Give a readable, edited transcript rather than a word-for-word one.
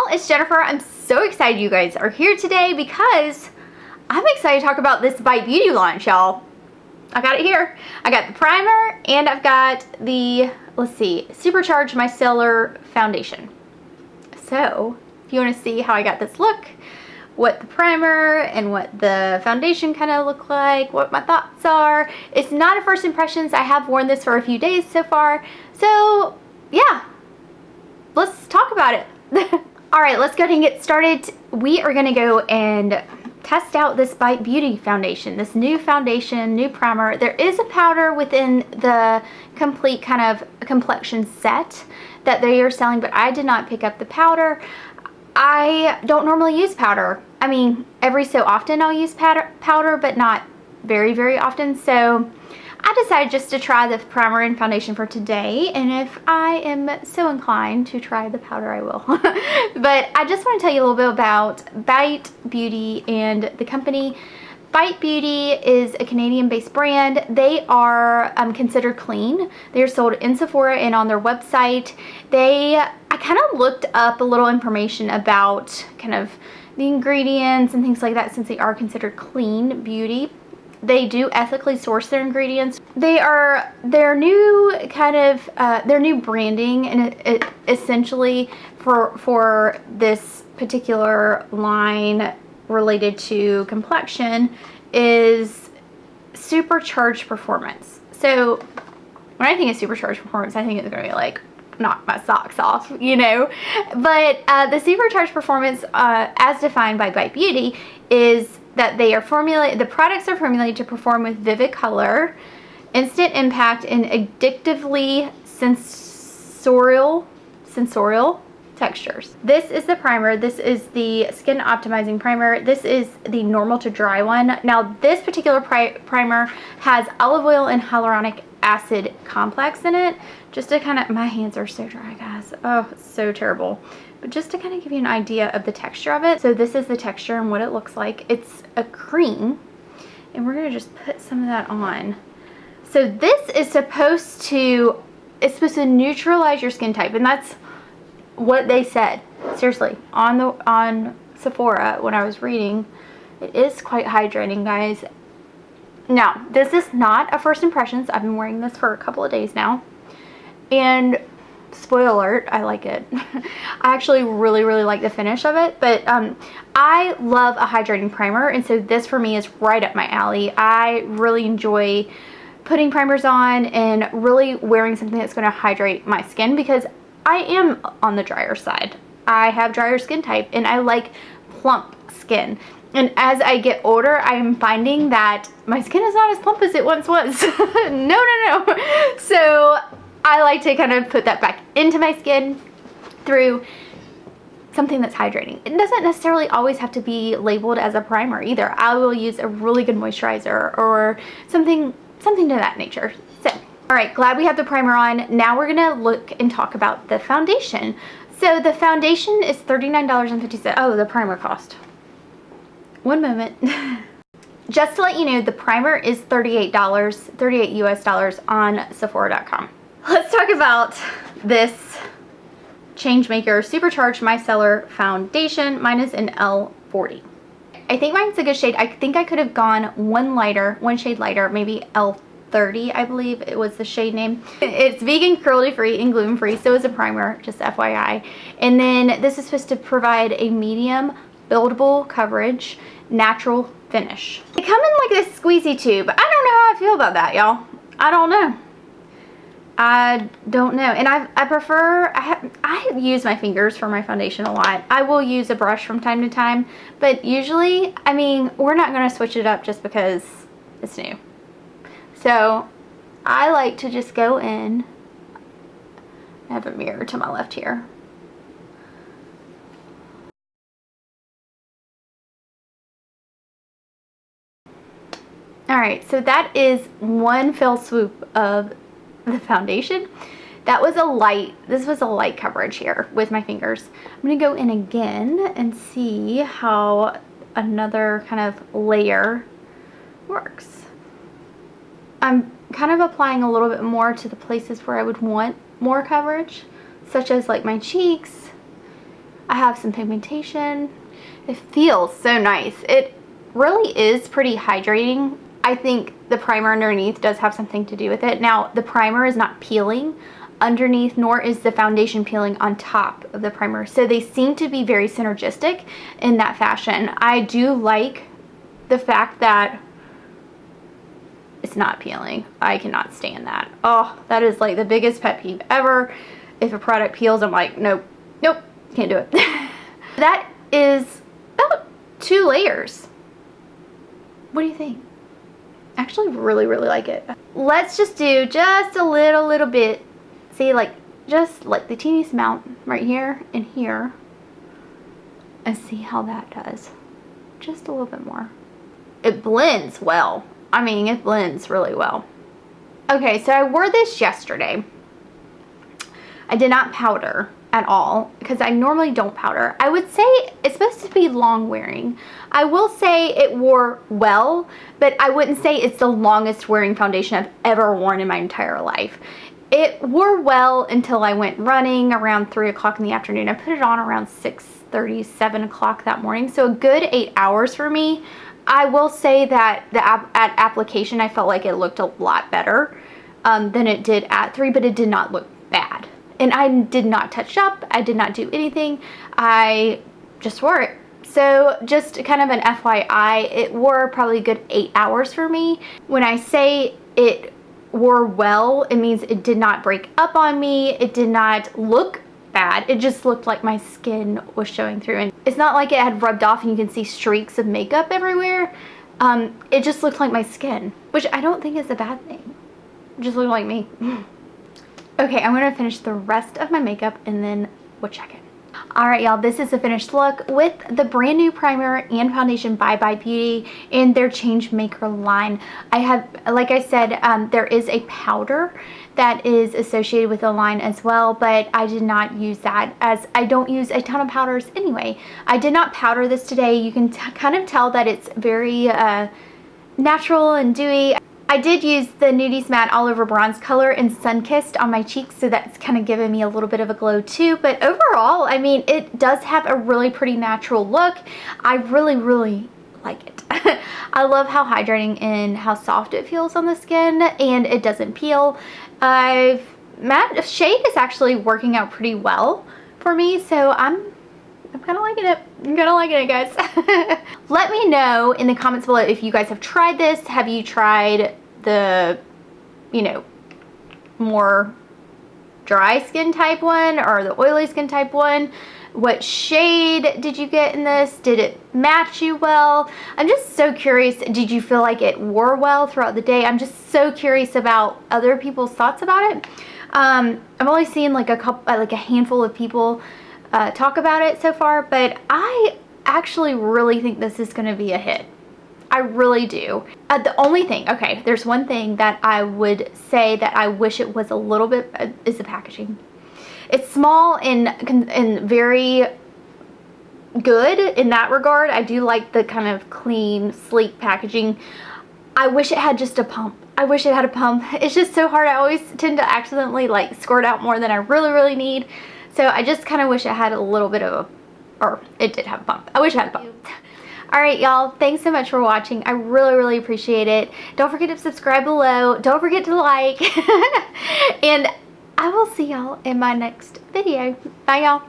y'all, it's Jennifer. I'm so excited you guys are here today because I'm excited to talk about this Bite Beauty launch, y'all. I got it here. I got the primer and I've got the, let's see, Supercharge Micellar Foundation. So, if you want to see how I got this look, what the primer and what the foundation kind of look like, what my thoughts are. It's not a first impressions. I have worn this for a few days so far. So, yeah, let's talk about it. All right, let's go ahead and get started. We are going to go and test out this Bite Beauty foundation, this new foundation, new primer. There is a powder within the complete kind of complexion set that they are selling, but I did not pick up the powder. I don't normally use powder. I mean, every so often I'll use powder, but not very, very often. So I decided just to try the primer and foundation for today, and if I am so inclined to try the powder, I will. But I just want to tell you a little bit about Bite Beauty and the company. Bite Beauty is a Canadian-based brand. They are considered clean. They are sold in Sephora and on their website. I kind of looked up a little information about kind of the ingredients and things like that, since they are considered clean beauty. They do ethically source their ingredients. Their new kind of their new branding, and it essentially for this particular line related to complexion is supercharged performance. So when I think of supercharged performance, I think it's gonna be like knock my socks off, you know. But the supercharged performance, as defined by Bite Beauty, is that the products are formulated to perform with vivid color, instant impact, and addictively sensorial textures. This is the primer. This is the skin optimizing primer. This is the normal to dry one. Now this particular primer has olive oil and hyaluronic acid complex in it. Just to kind of, my hands are so dry, guys. Oh, it's so terrible. But just to kind of give you an idea of the texture of it. So this is the texture and what it looks like. It's a cream, and we're gonna just put some of that on. So this is supposed to, it's supposed to neutralize your skin type, and that's what they said. Seriously, on Sephora when I was reading, it is quite hydrating, guys. Now, this is not a first impressions. I've been wearing this for a couple of days now, and spoiler alert, I like it. I actually really, really like the finish of it, but I love a hydrating primer, and so this for me is right up my alley. I really enjoy putting primers on and really wearing something that's going to hydrate my skin, because I am on the drier side. I have drier skin type, and I like plump skin. And as I get older, I am finding that my skin is not as plump as it once was. No. So I like to kind of put that back into my skin through something that's hydrating. It doesn't necessarily always have to be labeled as a primer either. I will use a really good moisturizer or something to that nature. So, all right, glad we have the primer on. Now we're gonna look and talk about the foundation. So the foundation is $39.50. Oh, the primer cost. One moment. Just to let you know, the primer is $38, 38 US dollars on Sephora.com. Let's talk about this Changemaker Supercharged Micellar Foundation. Mine is in L40. I think mine's a good shade. I think I could have gone one shade lighter, maybe L30, I believe it was the shade name. It's vegan, cruelty-free, and gluten-free, so is a primer, just FYI. And then this is supposed to provide a medium buildable coverage, natural finish. They come in like this squeezy tube. I don't know how I feel about that, y'all. I don't know. And I use my fingers for my foundation a lot. I will use a brush from time to time, but usually, I mean, we're not going to switch it up just because it's new. So I like to just go in. I have a mirror to my left here. Alright, so that is one fell swoop of the foundation. This was a light coverage here with my fingers. I'm going to go in again and see how another kind of layer works. I'm kind of applying a little bit more to the places where I would want more coverage, such as like my cheeks, I have some pigmentation. It feels so nice. It really is pretty hydrating. I think the primer underneath does have something to do with it. Now, the primer is not peeling underneath, nor is the foundation peeling on top of the primer. So they seem to be very synergistic in that fashion. I do like the fact that it's not peeling. I cannot stand that. Oh, that is like the biggest pet peeve ever. If a product peels, I'm like, nope, nope, can't do it. That is about 2 layers. What do you think? I actually really like it. Let's just do just a little bit. See, like, just like the teeniest amount right here and here. And see how that does. Just a little bit more. It blends well. I mean, it blends really well. Okay, so I wore this yesterday. I did not powder at all because I normally don't powder. I would say it's supposed to be long wearing. I will say it wore well, but I wouldn't say it's the longest wearing foundation I've ever worn in my entire life. It wore well until I went running around 3 o'clock in the afternoon. I put it on around 6:30, 7 o'clock that morning. So a good 8 hours for me. I will say that at application, I felt like it looked a lot better than it did at 3, but it did not look bad. And I did not touch up. I did not do anything. I just wore it. So just kind of an FYI, it wore probably a good 8 hours for me. When I say it wore well, it means it did not break up on me. It did not look bad. It just looked like my skin was showing through. And it's not like it had rubbed off and you can see streaks of makeup everywhere. It just looked like my skin, which I don't think is a bad thing. It just looked like me. Okay, I'm gonna finish the rest of my makeup and then we'll check it. Alright y'all, this is the finished look with the brand new primer and foundation by Beauty in their Changemaker line. I have, like I said, there is a powder that is associated with the line as well, but I did not use that as I don't use a ton of powders anyway. I did not powder this today. You can kind of tell that it's very natural and dewy. I did use the Nudies Matte All Over Bronze color in Sunkissed on my cheeks, so that's kind of given me a little bit of a glow too. But overall, I mean, it does have a really pretty natural look. I really like it. I love how hydrating and how soft it feels on the skin, and it doesn't peel. Matte shade is actually working out pretty well for me, so I'm kind of liking it. I'm kind of liking it, guys. Let me know in the comments below if you guys have tried this. Have you tried the, you know, more dry skin type one or the oily skin type one? What shade did you get in this? Did it match you well? I'm just so curious. Did you feel like it wore well throughout the day? I'm just so curious about other people's thoughts about it. I've only seen like a handful of people talk about it so far, but I actually really think this is going to be a hit. I really do. The only thing, okay, there's one thing that I would say that I wish it was a little bit, is the packaging. It's small and very good in that regard. I do like the kind of clean, sleek packaging. I wish it had just a pump. I wish it had a pump. It's just so hard. I always tend to accidentally like squirt out more than I really need. So I just kind of wish it had a little bit of a, or it did have a pump. I wish it had a pump. Alright y'all, thanks so much for watching. I really appreciate it. Don't forget to subscribe below. Don't forget to like. And I will see y'all in my next video. Bye y'all.